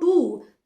2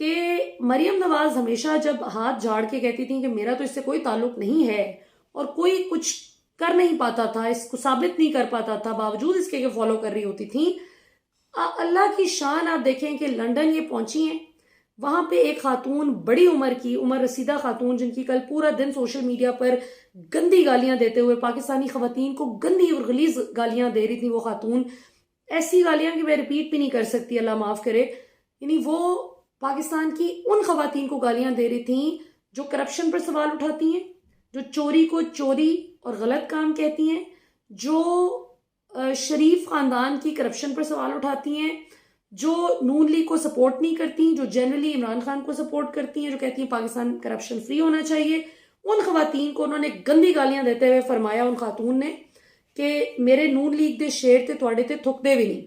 کہ مریم نواز ہمیشہ جب ہاتھ جھاڑ کے کہتی تھیں کہ میرا تو اس سے کوئی تعلق نہیں ہے اور کوئی کچھ کر نہیں پاتا تھا، اس کو ثابت نہیں کر پاتا تھا، باوجود اس کے فالو کر رہی ہوتی تھیں، اللہ کی شان آپ دیکھیں کہ لنڈن یہ پہنچی ہیں، وہاں پہ ایک خاتون، بڑی عمر کی، عمر رسیدہ خاتون، جن کی کل پورا دن سوشل میڈیا پر گندی گالیاں دیتے ہوئے پاکستانی خواتین کو گندی اور غلیظ گالیاں دے رہی تھی، وہ خاتون ایسی گالیاں کہ میں ریپیٹ بھی نہیں کر سکتی، اللہ معاف کرے، یعنی وہ پاکستان کی ان خواتین کو گالیاں دے رہی تھیں جو کرپشن پر سوال اٹھاتی ہیں، جو چوری کو چوری اور غلط کام کہتی ہیں، جو شریف خاندان کی کرپشن پر سوال اٹھاتی ہیں، جو نون لیگ کو سپورٹ نہیں کرتی، جو جنرلی عمران خان کو سپورٹ کرتی ہیں، جو کہتی ہیں پاکستان کرپشن فری ہونا چاہیے، ان خواتین کو انہوں نے گندی گالیاں دیتے ہوئے فرمایا، ان خاتون نے، کہ میرے نون لیگ دے شیر تے تھوڑے تے تھکدے بھی نہیں،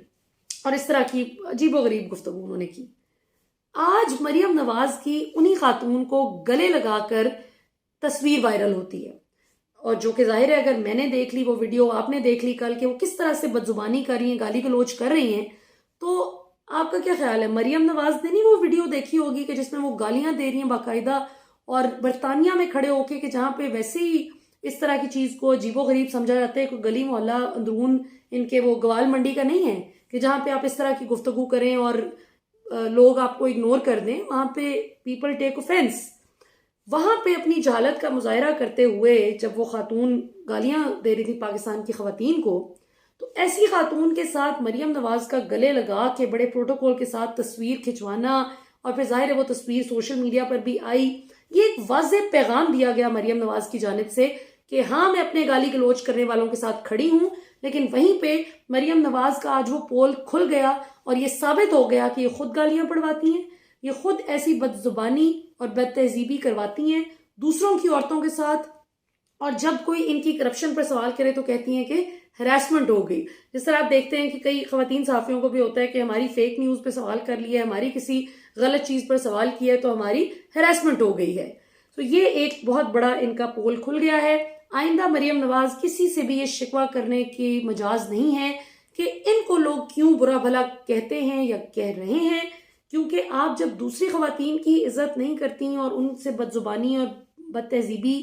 اور اس طرح کی عجیب و غریب گفتگو انہوں نے کی۔ آج مریم نواز کی انہی خاتون کو گلے لگا کر تصویر وائرل ہوتی ہے، اور جو کہ ظاہر ہے اگر میں نے دیکھ لی وہ ویڈیو، آپ نے دیکھ لی کل، کہ وہ کس طرح سے بدزبانی کر رہی ہیں، گالی گلوچ کر رہی ہیں، تو آپ کا کیا خیال ہے؟ مریم نواز نے نہیں وہ ویڈیو دیکھی ہوگی کہ جس میں وہ گالیاں دے رہی ہیں باقاعدہ، اور برطانیہ میں کھڑے ہو کے، کہ جہاں پہ ویسے ہی اس طرح کی چیز کو عجیب و غریب سمجھا جاتا ہے، کوئی گلی محلہ اندرون ان کے وہ گوال منڈی کا نہیں ہے کہ جہاں پہ آپ اس طرح کی گفتگو کریں اور لوگ آپ کو اگنور کر دیں، وہاں پہ پیپل ٹیک اوفینس۔ وہاں پہ اپنی جہالت کا مظاہرہ کرتے ہوئے جب وہ خاتون گالیاں دے رہی تھی پاکستان کی خواتین کو، تو ایسی خاتون کے ساتھ مریم نواز کا گلے لگا کے بڑے پروٹوکول کے ساتھ تصویر کھنچوانا، اور پھر ظاہر ہے وہ تصویر سوشل میڈیا پر بھی آئی، یہ ایک واضح پیغام دیا گیا مریم نواز کی جانب سے کہ ہاں میں اپنے گالی گلوچ کرنے والوں کے ساتھ کھڑی ہوں، لیکن وہیں پہ مریم نواز کا آج وہ پول کھل گیا اور یہ ثابت ہو گیا کہ یہ خود گالیاں پڑھواتی ہیں، یہ خود ایسی بد زبانی اور بد تہذیبی کرواتی ہیں دوسروں کی عورتوں کے ساتھ، اور جب کوئی ان کی کرپشن پر سوال کرے تو کہتی ہیں کہ ہراسمنٹ ہو گئی۔ جس طرح آپ دیکھتے ہیں کہ کئی خواتین صحافیوں کو بھی ہوتا ہے کہ ہماری فیک نیوز پہ سوال کر لیا ہے، ہماری کسی غلط چیز پر سوال کیا ہے تو ہماری ہراسمنٹ ہو گئی ہے۔ تو یہ ایک بہت بڑا ان کا پول کھل گیا ہے۔ آئندہ مریم نواز کسی سے بھی یہ شکوہ کرنے کی مجاز نہیں ہے کہ ان کو لوگ کیوں برا بھلا کہتے ہیں یا کہہ رہے ہیں، کیونکہ آپ جب دوسری خواتین کی عزت نہیں کرتی اور ان سے بد زبانی اور بد تہذیبی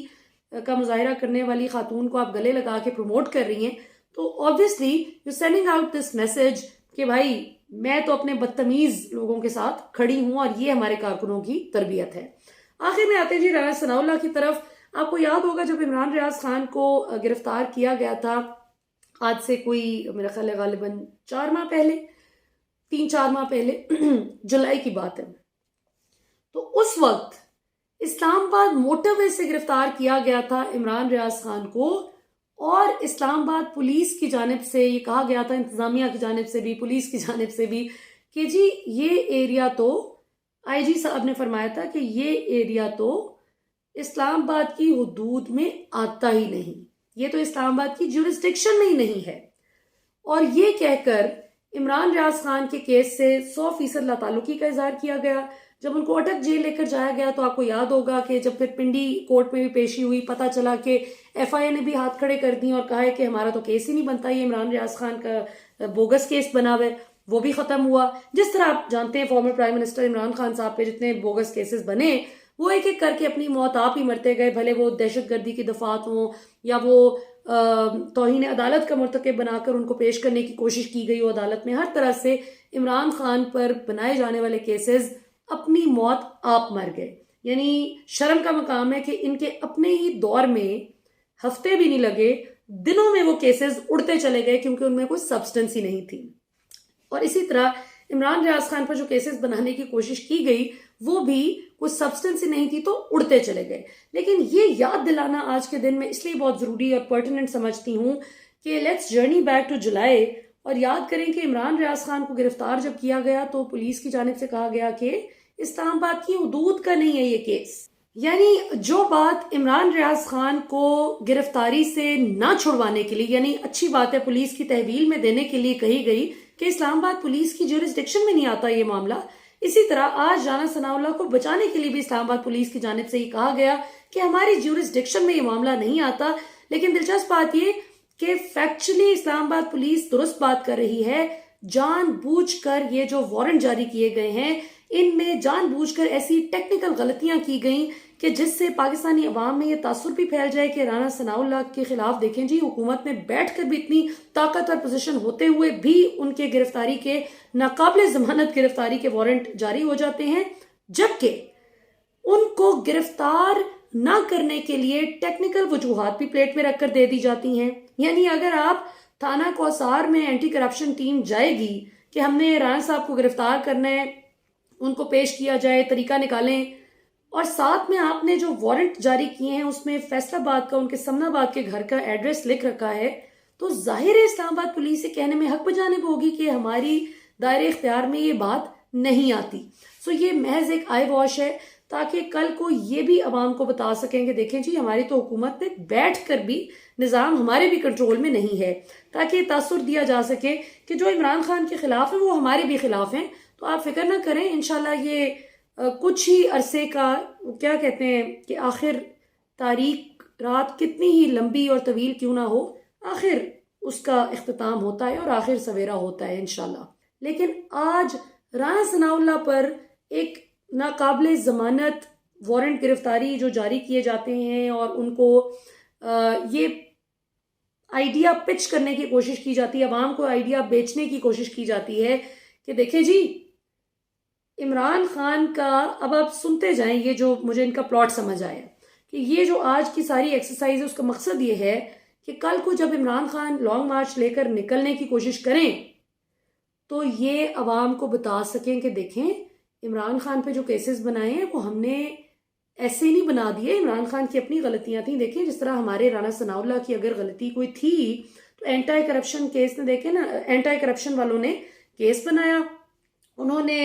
کا مظاہرہ کرنے والی خاتون کو آپ گلے لگا کے پروموٹ کر رہی ہیں، تو obviously you're sending out this message کہ بھائی میں تو اپنے بدتمیز لوگوں کے ساتھ کھڑی ہوں، اور یہ ہمارے کارکنوں کی تربیت ہے۔ آخر میں آتے جی رانا ثناء اللہ کی طرف۔ آپ کو یاد ہوگا جب عمران ریاض خان کو گرفتار کیا گیا تھا، آج سے کوئی میرا خیال ہے غالباً 4 ماہ پہلے، 3-4 ماہ پہلے، جولائی کی بات ہے، تو اس وقت اسلام آباد موٹر وے سے گرفتار کیا گیا تھا عمران ریاض خان کو، اور اسلام آباد پولیس کی جانب سے یہ کہا گیا تھا، انتظامیہ کی جانب سے بھی، پولیس کی جانب سے بھی، کہ جی یہ ایریا تو آئی جی صاحب نے فرمایا تھا کہ یہ ایریا تو اسلام آباد کی حدود میں آتا ہی نہیں، یہ تو اسلام آباد کی جورسڈکشن میں ہی نہیں ہے، اور یہ کہہ کر عمران ریاض خان کے کیس سے 100% لاتعلقی کا اظہار کیا گیا۔ جب ان کو اٹک جیل لے کر جایا گیا تو آپ کو یاد ہوگا کہ جب پھر پنڈی کورٹ میں بھی پیشی ہوئی، پتہ چلا کہ ایف آئی اے نے بھی ہاتھ کھڑے کر دی اور کہا ہے کہ ہمارا تو کیس ہی نہیں بنتا، یہ عمران ریاض خان کا بوگس کیس بنا ہوا ہے، وہ بھی ختم ہوا۔ جس طرح آپ جانتے ہیں former prime minister Imran Khan صاحب پہ جتنے بوگس کیسز بنے، وہ ایک ایک کر کے اپنی موت آپ ہی مرتے گئے، بھلے وہ دہشت گردی کی دفعات ہوں یا وہ توہین عدالت کا مرتکب بنا کر ان کو پیش کرنے کی کوشش کی گئی ہو عدالت میں۔ ہر طرح سے عمران خان پر بنائے جانے والے کیسز اپنی موت آپ مر گئے، یعنی شرم کا مقام ہے کہ ان کے اپنے ہی دور میں ہفتے بھی نہیں لگے، دنوں میں وہ کیسز اڑتے چلے گئے، کیونکہ ان میں کوئی سبسٹنس ہی نہیں تھی۔ اور اسی طرح عمران ریاض خان پر جو کیسز بنانے کی کوشش کی گئی وہ بھی کوئی سبسٹنس ہی نہیں تھی، تو اڑتے چلے گئے۔ لیکن یہ یاد دلانا آج کے دن میں اس لیے بہت ضروری اور پرٹیننٹ سمجھتی ہوں کہ لیٹس جرنی بیک ٹو جولائی، اور یاد کریں کہ عمران ریاض خان کو گرفتار جب کیا گیا تو پولیس کی جانب سے کہا گیا کہ اسلام آباد کی حدود کا نہیں ہے یہ کیس، یعنی جو بات عمران ریاض خان کو گرفتاری سے نہ چھڑوانے کے لیے، یعنی اچھی بات ہے پولیس کی تحویل میں دینے کے لیے کہی گئی کہ اسلام آباد پولیس کی جورسڈکشن میں نہیں آتا یہ معاملہ، اسی طرح آج رانا ثناء اللہ کو بچانے کے لیے بھی اسلام آباد پولیس کی جانب سے یہ کہا گیا کہ ہماری جورسڈکشن میں یہ معاملہ نہیں آتا۔ لیکن دلچسپ بات یہ کہ فیکچولی اسلام آباد پولیس درست بات کر رہی ہے، جان بوجھ کر یہ جو وارنٹ جاری کیے گئے ہیں ان میں جان بوجھ کر ایسی ٹیکنیکل غلطیاں کی گئیں کہ جس سے پاکستانی عوام میں یہ تاثر بھی پھیل جائے کہ رانا ثناء اللہ کے خلاف دیکھیں جی حکومت میں بیٹھ کر بھی اتنی طاقتور پوزیشن ہوتے ہوئے بھی ان کے گرفتاری کے ناقابل ضمانت گرفتاری کے وارنٹ جاری ہو جاتے ہیں، جبکہ ان کو گرفتار نہ کرنے کے لیے ٹیکنیکل وجوہات بھی پلیٹ میں رکھ کر دے دی جاتی ہیں۔ یعنی اگر آپ تھانہ کوثار میں اینٹی کرپشن ٹیم جائے گی کہ ہم نے رانا صاحب کو گرفتار کرنا ہے، ان کو پیش کیا جائے، طریقہ نکالیں، اور ساتھ میں آپ نے جو وارنٹ جاری کیے ہیں اس میں فیصل آباد کا، ان کے سمن آباد کے گھر کا ایڈریس لکھ رکھا ہے، تو ظاہر ہے اسلام آباد پولیس سے کہنے میں حق بجانب ہوگی کہ ہماری دائرے اختیار میں یہ بات نہیں آتی۔ سو یہ محض ایک آئی واش ہے تاکہ کل کو یہ بھی عوام کو بتا سکیں کہ دیکھیں جی ہماری تو حکومت میں بیٹھ کر بھی نظام ہمارے بھی کنٹرول میں نہیں ہے، تاکہ یہ تاثر دیا جا سکے کہ جو عمران خان کے خلاف ہیں وہ ہمارے بھی خلاف ہیں۔ تو آپ فکر نہ کریں، انشاءاللہ یہ کچھ ہی عرصے کا، کیا کہتے ہیں کہ آخر تاریخ رات کتنی ہی لمبی اور طویل کیوں نہ ہو، آخر اس کا اختتام ہوتا ہے اور آخر سویرا ہوتا ہے انشاءاللہ۔ لیکن آج رانا ثناء اللہ پر ایک ناقابل ضمانت وارنٹ گرفتاری جو جاری کیے جاتے ہیں اور ان کو یہ آئیڈیا پچ کرنے کی کوشش کی جاتی ہے، عوام کو آئیڈیا بیچنے کی کوشش کی جاتی ہے کہ دیکھیں جی عمران خان کا، اب آپ سنتے جائیں، یہ جو مجھے ان کا پلاٹ سمجھ آیا کہ یہ جو آج کی ساری ایکسرسائز ہے اس کا مقصد یہ ہے کہ کل کو جب عمران خان لانگ مارچ لے کر نکلنے کی کوشش کریں تو یہ عوام کو بتا سکیں کہ دیکھیں عمران خان پہ جو کیسز بنائے ہیں وہ ہم نے ایسے نہیں بنا دیے، عمران خان کی اپنی غلطیاں تھیں۔ دیکھیں جس طرح ہمارے رانا ثناء اللہ کی اگر غلطی کوئی تھی تو اینٹائی کرپشن کیس نے، دیکھیں نا، اینٹائی کرپشن والوں نے کیس بنایا، انہوں نے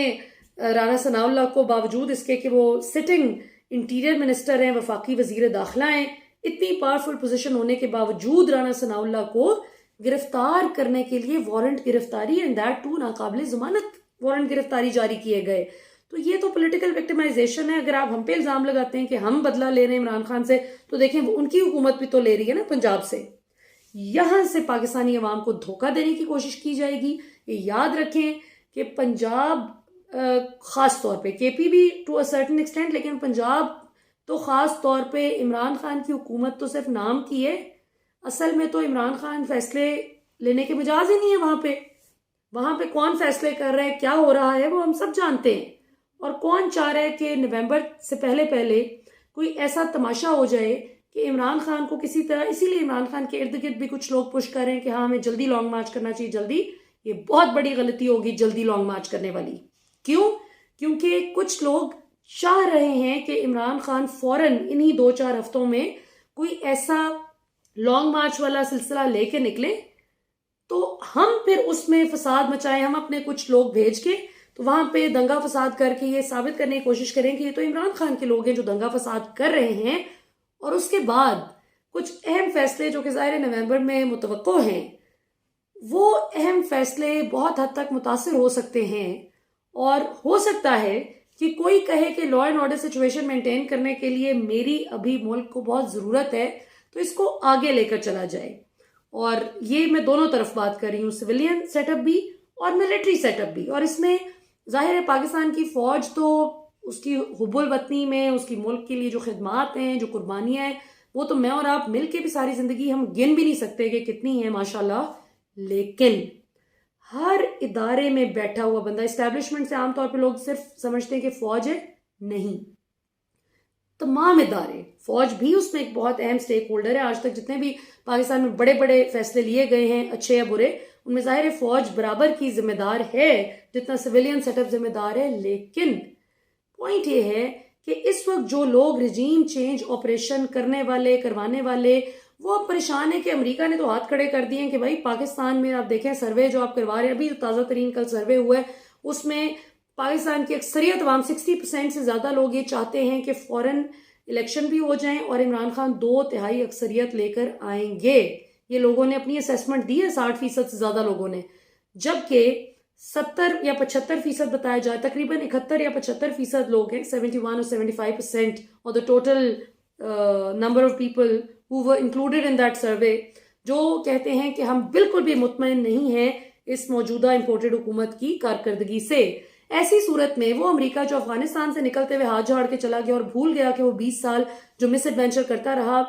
رانا ثناء اللہ کو باوجود اس کے کہ وہ سٹنگ انٹیریئر منسٹر ہیں، وفاقی وزیر داخلہ ہیں، اتنی پاورفل پوزیشن ہونے کے باوجود رانا ثناء اللہ کو گرفتار کرنے کے لیے وارنٹ گرفتاری، اینڈ دیٹ ٹو ناقابل ضمانت وارنٹ گرفتاری جاری کیے گئے۔ تو یہ تو پولیٹیکل وکٹمائزیشن ہے۔ اگر آپ ہم پہ الزام لگاتے ہیں کہ ہم بدلہ لے رہے ہیں عمران خان سے، تو دیکھیں وہ ان کی حکومت بھی تو لے رہی ہے نا پنجاب سے۔ یہاں سے پاکستانی عوام کو دھوکہ دینے کی کوشش کی جائے گی۔ یہ یاد رکھیں کہ پنجاب خاص طور پہ، کے پی بھی ٹو اے سرٹن ایکسٹینٹ، لیکن پنجاب تو خاص طور پہ عمران خان کی حکومت تو صرف نام کی ہے، اصل میں تو عمران خان فیصلے لینے کے مجاز ہی نہیں ہے وہاں پہ کون فیصلے کر رہا ہے، کیا ہو رہا ہے، وہ ہم سب جانتے ہیں۔ اور کون چاہ رہا ہے کہ نومبر سے پہلے کوئی ایسا تماشا ہو جائے کہ عمران خان کو کسی طرح، اسی لیے عمران خان کے ارد گرد بھی کچھ لوگ پش کر رہے ہیں کہ ہاں ہمیں جلدی لانگ مارچ کرنا چاہیے، جلدی۔ یہ بہت بڑی غلطی ہوگی جلدی لانگ مارچ کرنے والی۔ کیوں؟ کیونکہ کچھ لوگ چاہ رہے ہیں کہ عمران خان فوراً انہی 2-4 ہفتوں میں کوئی ایسا لانگ مارچ والا سلسلہ لے کے نکلے تو ہم پھر اس میں فساد مچائیں، ہم اپنے کچھ لوگ بھیج کے تو وہاں پہ دنگا فساد کر کے یہ ثابت کرنے کی کوشش کریں کہ یہ تو عمران خان کے لوگ ہیں جو دنگا فساد کر رہے ہیں، اور اس کے بعد کچھ اہم فیصلے جو کہ ظاہر نومبر میں متوقع ہیں، وہ اہم فیصلے بہت حد تک متاثر ہو سکتے ہیں، اور ہو سکتا ہے کہ کوئی کہے کہ law and order situation maintain کرنے کے لیے میری ابھی ملک کو بہت ضرورت ہے تو اس کو آگے لے کر چلا جائے۔ اور یہ میں دونوں طرف بات کر رہی ہوں، سویلین سیٹ اپ بھی اور ملٹری سیٹ اپ بھی۔ اور اس میں ظاہر ہے پاکستان کی فوج تو اس کی حب الوطنی میں، اس کی ملک کے لیے جو خدمات ہیں، جو قربانیاں ہیں، وہ تو میں اور آپ مل کے بھی ساری زندگی ہم گن بھی نہیں سکتے کہ کتنی ہیں ماشاءاللہ۔ لیکن ہر ادارے میں بیٹھا ہوا بندہ، اسٹیبلشمنٹ سے عام طور پہ لوگ صرف سمجھتے ہیں کہ فوج ہے، نہیں، تمام ادارے، فوج بھی اس میں ایک بہت اہم سٹیک ہولڈر ہے۔ آج تک جتنے بھی پاکستان میں بڑے بڑے فیصلے لیے گئے ہیں، اچھے یا برے، ان میں ظاہر فوج برابر کی ذمہ دار ہے جتنا سویلین سیٹ اپ ذمہ دار ہے۔ لیکن پوائنٹ یہ ہے کہ اس وقت جو لوگ رجیم چینج آپریشن کروانے والے وہ پریشان ہیں کہ امریکہ نے تو ہاتھ کھڑے کر دیے ہیں کہ بھائی پاکستان میں آپ دیکھیں سروے جو آپ کروا رہے ہیں، ابھی جو تازہ ترین کل سروے ہوا ہے اس میں پاکستان کی اکثریت عوام 60% سے زیادہ لوگ یہ چاہتے ہیں کہ فوراً الیکشن بھی ہو جائیں اور عمران خان 2/3 اکثریت لے کر آئیں گے۔ یہ لوگوں نے اپنی اسیسمنٹ دی ہے، 60% سے زیادہ لوگوں نے، جبکہ 70 یا 75% بتایا جائے، تقریباً 71 یا 75% لوگ ہیں، 71 اور 75% اور the total number of people who were included in that survey، جو کہتے ہیں کہ ہم بالکل بھی مطمئن نہیں ہیں اس موجودہ امپورٹڈ حکومت کی کارکردگی سے۔ ایسی صورت میں وہ امریکہ جو افغانستان سے نکلتے ہوئے ہاتھ جھاڑ کے چلا گیا اور بھول گیا کہ وہ 20 سال جو مس ایڈونچر کرتا رہا،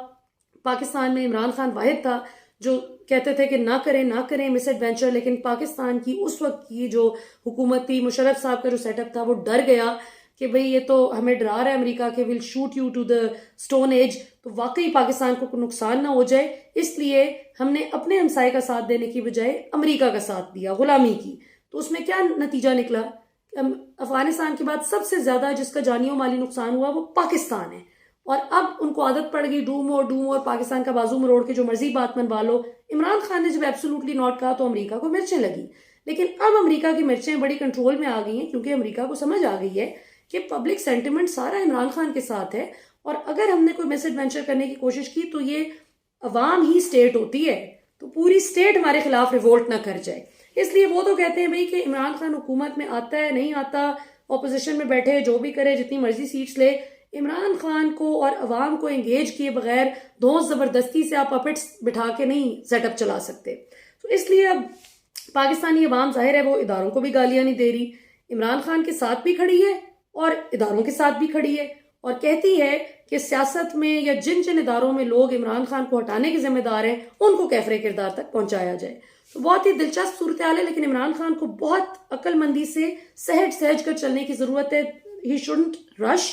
پاکستان میں عمران خان واحد تھا جو کہتے تھے کہ نہ کریں مس ایڈونچر، لیکن پاکستان کی اس وقت کی جو حکومت تھی، مشرف صاحب کا جو سیٹ اپ تھا، وہ ڈر گیا کہ بھئی یہ تو ہمیں ڈرا رہا ہے امریکہ کہ will shoot you to the stone age, تو واقعی پاکستان کو نقصان نہ ہو جائے، اس لیے ہم نے اپنے ہمسائے کا ساتھ دینے کی بجائے امریکہ کا ساتھ دیا غلامی کی۔ تو اس میں کیا نتیجہ نکلا؟ افغانستان کے بعد سب سے زیادہ جس کا جانی و مالی نقصان ہوا وہ پاکستان ہے، اور اب ان کو عادت پڑ گئی ڈوم اور پاکستان کا بازو مروڑ کے جو مرضی بات منوا لو۔ عمران خان نے جب ایبسولوٹلی ناٹ کہا تو امریکہ کو مرچیں لگی، لیکن اب امریکہ کی مرچیں بڑی کنٹرول میں آ گئی ہیں، کیونکہ امریکہ کو سمجھ آ گئی ہے کہ پبلک سینٹیمنٹ سارا عمران خان کے ساتھ ہے، اور اگر ہم نے کوئی مس ایڈونچر کرنے کی کوشش کی تو یہ عوام ہی اسٹیٹ ہوتی ہے، تو پوری اسٹیٹ ہمارے خلاف ریوولٹ نہ کر جائے۔ اس لیے وہ تو کہتے ہیں بھئی کہ عمران خان حکومت میں آتا ہے نہیں آتا، اپوزیشن میں بیٹھے جو بھی کرے، جتنی مرضی سیٹس لے، عمران خان کو اور عوام کو انگیج کیے بغیر دھونس زبردستی سے آپ پپٹس بٹھا کے نہیں سیٹ اپ چلا سکتے۔ تو اس لیے اب پاکستانی عوام ظاہر ہے وہ اداروں کو بھی گالیاں نہیں دے رہی، عمران خان کے ساتھ بھی کھڑی ہے اور اداروں کے ساتھ بھی کھڑی ہے، اور کہتی ہے کہ سیاست میں یا جن اداروں میں لوگ عمران خان کو ہٹانے کے ذمہ دار ہیں ان کو کیفر کردار تک پہنچایا جائے۔ تو بہت ہی دلچسپ صورتحال ہے، لیکن عمران خان کو بہت عقل مندی سے سہج کر چلنے کی ضرورت ہے۔ ہی شوڈنٹ رش۔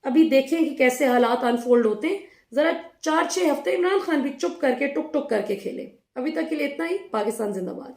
ابھی دیکھیں کہ کیسے حالات انفولڈ ہوتے ہیں، ذرا 4-6 ہفتے عمران خان بھی چپ کر کے ٹک کر کے کھیلے۔ ابھی تک کے لیے اتنا ہی۔ پاکستان زندہ باد۔